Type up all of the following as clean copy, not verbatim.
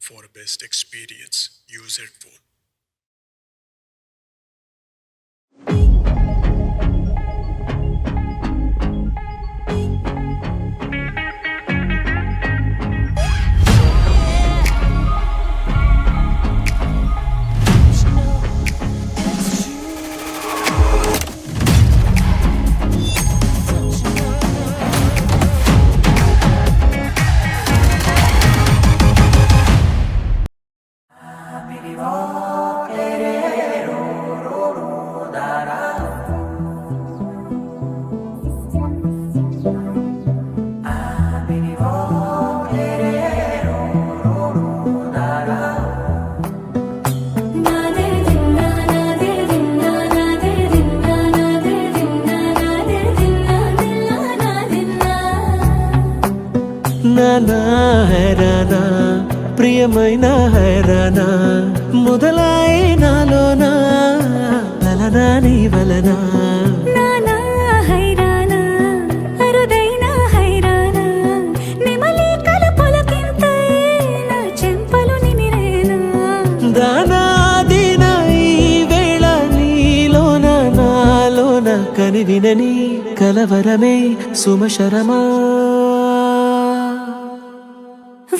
For best experience, use headphone. నానా హైరానా ప్రియమైన హైరానా మొదలాయి నాలోనా లలనా నీ వలనా నానా హైరానా అరుదైన హైరానా నెమలి కలపులకింతై నా చెంపలు నిమిరేనా దానాదిన ఈ వేళ నీలోన నాలోన కనివినని కలవరమే సుమశరమా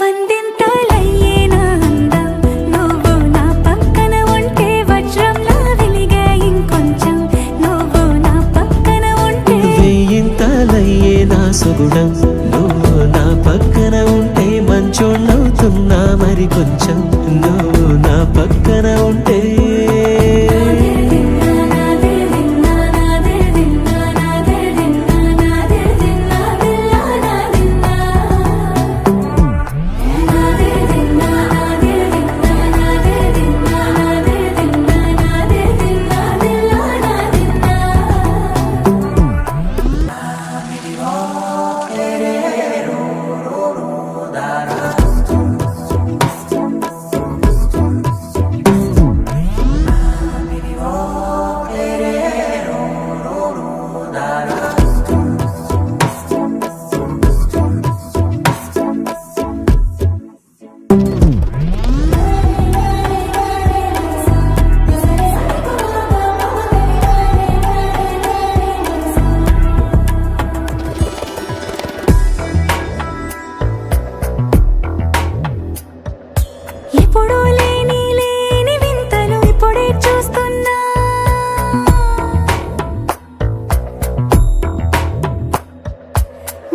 వందింతలయ్యేనా అందం నువ్వు నా పక్కన ఉంటే వజ్రంలా వెలిగే ఇంకొంచెం నువ్వు నా పక్కన ఉంటే వెయ్యింతలయ్యే నా సుగుణం నువ్వు నా పక్కన ఉంటే మంచోళ్ళవుతున్నా మరి కొంచెం నువ్వు నా పక్కన ఉంటే ఎప్పుడూ లేని వింతలు ఇప్పుడే చూస్తున్నా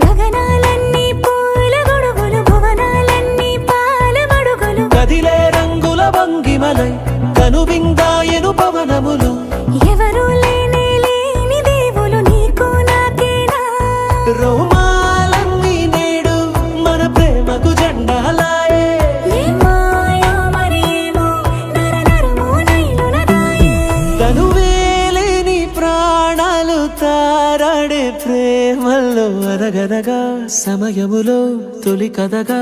గగనాలన్నీ పూల గొడుగులు భువనాలన్నీ పాల మడుగులు కదిలే రంగుల భంగిమలై కనువిందాయను పవనములు ఎవరూ లేని దేవులు నీకు నాకేనా రోమాలన్నీ నేడు మన ప్రేమకు జెండాలాయే ఏ మాయో మరేమో నరనరమో నైలునదాయే తనువేలేని ప్రాణాలు తారాడే ప్రేమల్లో అరగనగా సమయములో తొలి కథగా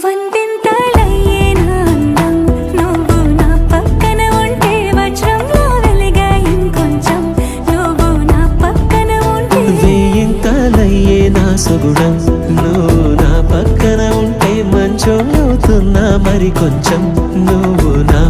వందింతలయ్యేనా అందం నువ్వు నా పక్కన ఉంటే వజ్రంలా వెలిగే ఇంకొంచెం నువ్వు నా పక్కన ఉంటే వెయ్యింతలయ్యే నా సుగుణం నువ్వు నా పక్కన ఉంటే మంచోళ్ళవుతున్నా మరి కొంచెం నువ్వు నా